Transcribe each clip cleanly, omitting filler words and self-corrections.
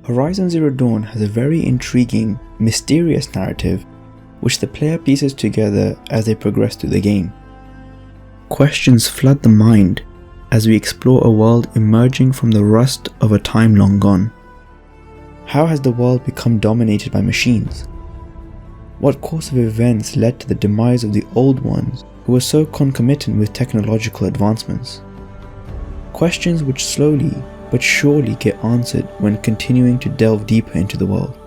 Horizon Zero Dawn has a very intriguing, mysterious narrative which the player pieces together as they progress through the game. Questions flood the mind as we explore a world emerging from the rust of a time long gone. How has the world become dominated by machines? What course of events led to the demise of the old ones who were so concomitant with technological advancements? Questions which slowly but surely get answered when continuing to delve deeper into the world.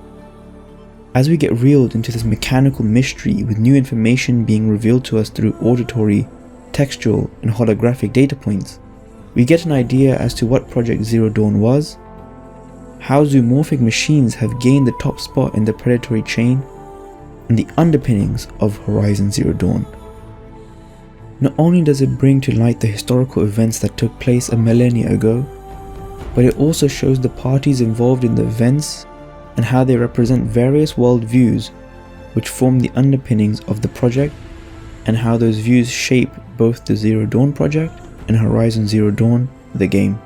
As we get reeled into this mechanical mystery with new information being revealed to us through auditory, textual and holographic data points, we get an idea as to what Project Zero Dawn was, how zoomorphic machines have gained the top spot in the predatory chain, and the underpinnings of Horizon Zero Dawn. Not only does it bring to light the historical events that took place a millennia ago, but it also shows the parties involved in the events and how they represent various worldviews which form the underpinnings of the project, and how those views shape both the Zero Dawn project and Horizon Zero Dawn, the game.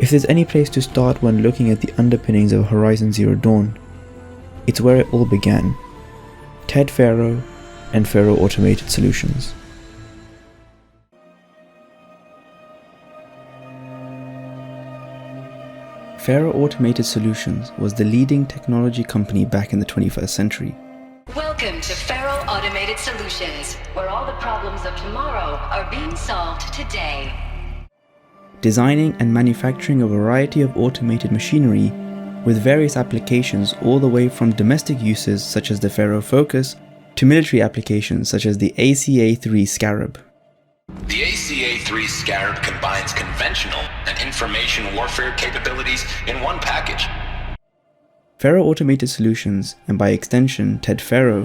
If there's any place to start when looking at the underpinnings of Horizon Zero Dawn, it's where it all began: Ted Faro and Faro Automated Solutions. Faro Automated Solutions was the leading technology company back in the 21st century. Welcome to Faro Automated Solutions, where all the problems of tomorrow are being solved today. Designing and manufacturing a variety of automated machinery with various applications all the way from domestic uses such as the Faro Focus to military applications such as the ACA-3 Scarab. The ACA-3 Scarab combines conventional and information warfare capabilities in one package. Faro Automated Solutions, and by extension Ted Faro,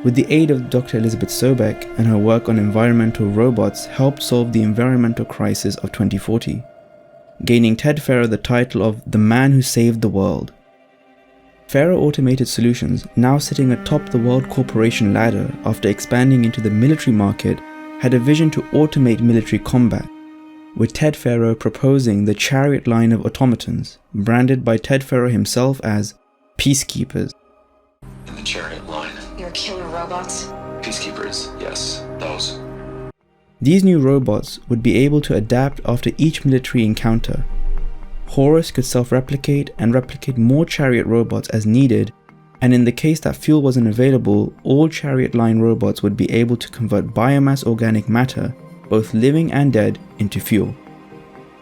with the aid of Dr. Elisabet Sobeck and her work on environmental robots, helped solve the environmental crisis of 2040, gaining Ted Faro the title of the man who saved the world. Faro Automated Solutions, now sitting atop the world corporation ladder after expanding into the military market, had a vision to automate military combat, with Ted Faro proposing the Chariot line of automatons, branded by Ted Faro himself as Peacekeepers. In the Chariot line. Your killer robots? Peacekeepers, yes, those. These new robots would be able to adapt after each military encounter. Horus could self-replicate and replicate more Chariot robots as needed, and in the case that fuel wasn't available, all Chariot line robots would be able to convert biomass organic matter, both living and dead, into fuel.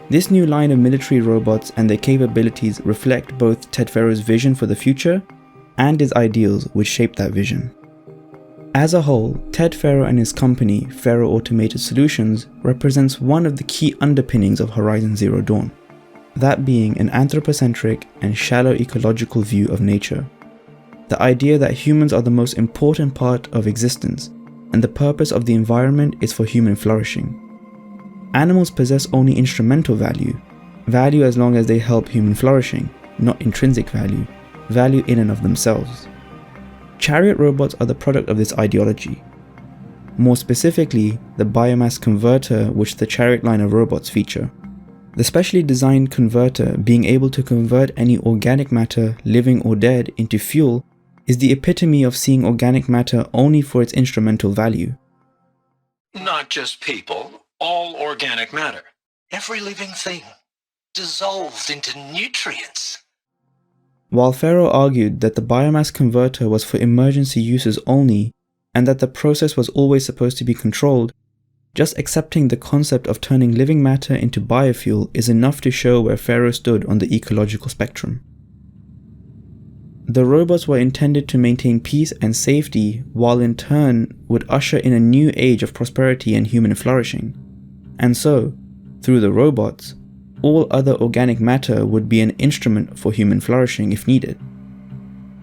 This new line of military robots and their capabilities reflect both Ted Faro's vision for the future and his ideals which shaped that vision. As a whole, Ted Faro and his company, Faro Automated Solutions, represents one of the key underpinnings of Horizon Zero Dawn, that being an anthropocentric and shallow ecological view of nature. The idea that humans are the most important part of existence, and the purpose of the environment is for human flourishing. Animals possess only instrumental value, value as long as they help human flourishing, not intrinsic value, value in and of themselves. Chariot robots are the product of this ideology. More specifically, the biomass converter which the Chariot line of robots feature. The specially designed converter, being able to convert any organic matter, living or dead, into fuel, is the epitome of seeing organic matter only for its instrumental value. Not just people, all organic matter. Every living thing, dissolved into nutrients. While Faro argued that the biomass converter was for emergency uses only, and that the process was always supposed to be controlled, just accepting the concept of turning living matter into biofuel is enough to show where Faro stood on the ecological spectrum. The robots were intended to maintain peace and safety, while in turn would usher in a new age of prosperity and human flourishing. And so, through the robots, all other organic matter would be an instrument for human flourishing if needed.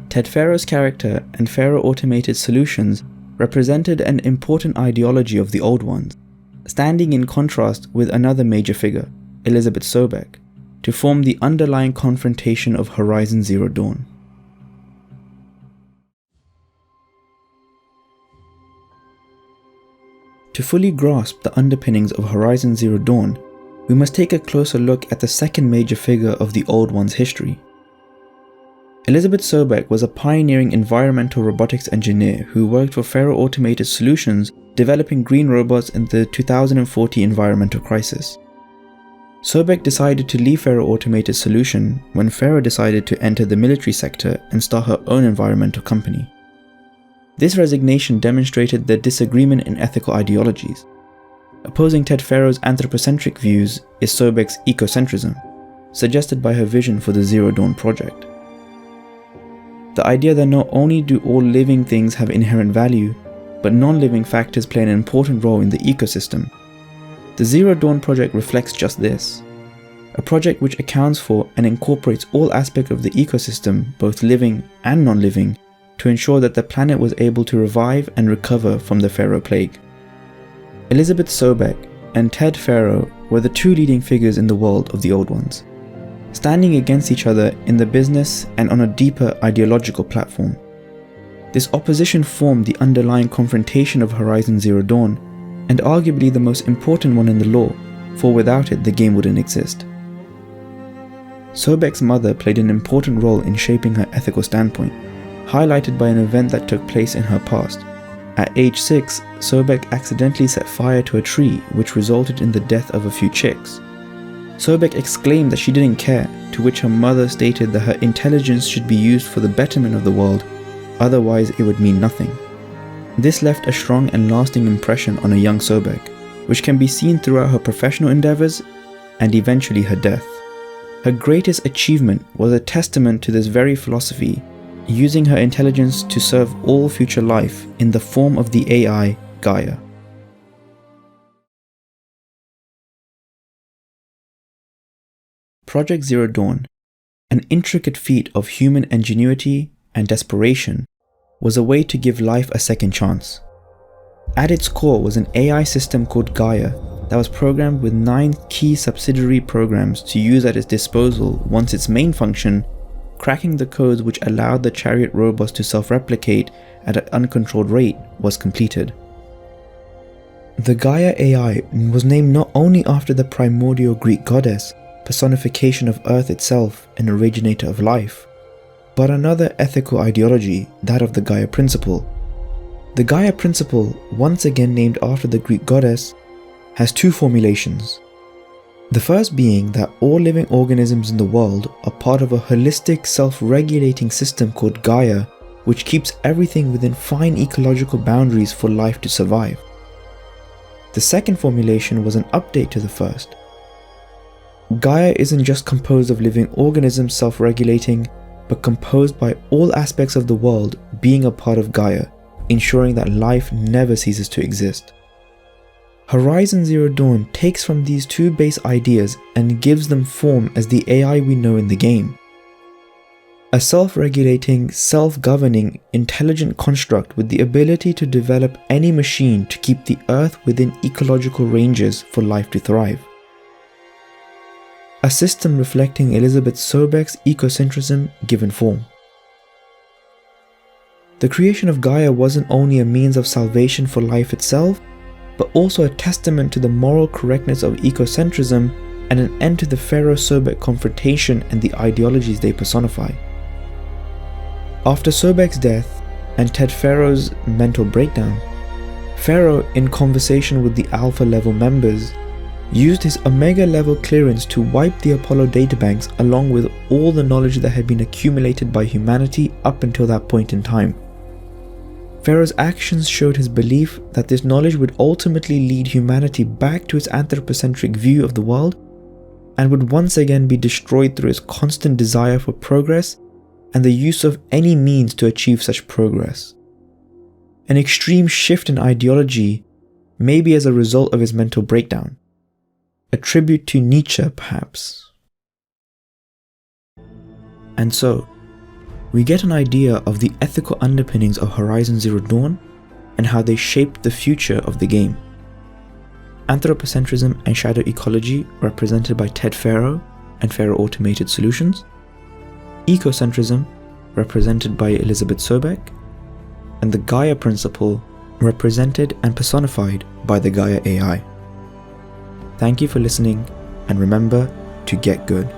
Ted Faro's character and Faro Automated Solutions represented an important ideology of the old ones, standing in contrast with another major figure, Elisabet Sobeck, to form the underlying confrontation of Horizon Zero Dawn. To fully grasp the underpinnings of Horizon Zero Dawn, we must take a closer look at the second major figure of the Old One's history, Elisabet Sobeck was a pioneering environmental robotics engineer who worked for Faro Automated Solutions developing green robots in the 2040 environmental crisis. Sobeck decided to leave Faro Automated Solution when Faro decided to enter the military sector and start her own environmental company. This resignation demonstrated their disagreement in ethical ideologies. Opposing Ted Faro's anthropocentric views is Sobeck's ecocentrism, suggested by her vision for the Zero Dawn project. The idea that not only do all living things have inherent value, but non-living factors play an important role in the ecosystem. The Zero Dawn project reflects just this, a project which accounts for and incorporates all aspects of the ecosystem, both living and non-living, to ensure that the planet was able to revive and recover from the Faro plague. Elisabet Sobeck and Ted Faro were the two leading figures in the world of the Old Ones, standing against each other in the business and on a deeper ideological platform. This opposition formed the underlying confrontation of Horizon Zero Dawn, and arguably the most important one in the lore, for without it the game wouldn't exist. Sobeck's mother played an important role in shaping her ethical standpoint, highlighted by an event that took place in her past. At age 6, Sobeck accidentally set fire to a tree, which resulted in the death of a few chicks. Sobeck exclaimed that she didn't care, to which her mother stated that her intelligence should be used for the betterment of the world, otherwise it would mean nothing. This left a strong and lasting impression on a young Sobeck, which can be seen throughout her professional endeavors and eventually her death. Her greatest achievement was a testament to this very philosophy, using her intelligence to serve all future life in the form of the AI GAIA. Project Zero Dawn, an intricate feat of human ingenuity and desperation, was a way to give life a second chance. At its core was an AI system called GAIA that was programmed with 9 key subsidiary programs to use at its disposal once its main function, cracking the codes which allowed the chariot robots to self-replicate at an uncontrolled rate, was completed. The GAIA AI was named not only after the primordial Greek goddess, personification of Earth itself and originator of life, but another ethical ideology, that of the GAIA principle. The GAIA principle, once again named after the Greek goddess, has 2 formulations. The first being that all living organisms in the world are part of a holistic self-regulating system called GAIA, which keeps everything within fine ecological boundaries for life to survive. The second formulation was an update to the first. GAIA isn't just composed of living organisms self-regulating, but composed by all aspects of the world being a part of GAIA, ensuring that life never ceases to exist. Horizon Zero Dawn takes from these 2 base ideas and gives them form as the AI we know in the game. A self-regulating, self-governing, intelligent construct with the ability to develop any machine to keep the Earth within ecological ranges for life to thrive. A system reflecting Elisabet Sobeck's ecocentrism given form. The creation of GAIA wasn't only a means of salvation for life itself, but also a testament to the moral correctness of ecocentrism and an end to the Faro-Sobeck confrontation and the ideologies they personify. After Sobeck's death and Ted Faro's mental breakdown, Faro, in conversation with the Alpha level members, used his Omega level clearance to wipe the Apollo databanks along with all the knowledge that had been accumulated by humanity up until that point in time. Faro's actions showed his belief that this knowledge would ultimately lead humanity back to its anthropocentric view of the world and would once again be destroyed through its constant desire for progress and the use of any means to achieve such progress. An extreme shift in ideology, maybe as a result of his mental breakdown. A tribute to Nietzsche, perhaps. And so, we get an idea of the ethical underpinnings of Horizon Zero Dawn and how they shaped the future of the game. Anthropocentrism and shadow ecology, represented by Ted Faro and Faro Automated Solutions. Ecocentrism, represented by Elisabet Sobeck. And the GAIA principle, represented and personified by the GAIA AI. Thank you for listening, and remember to get good.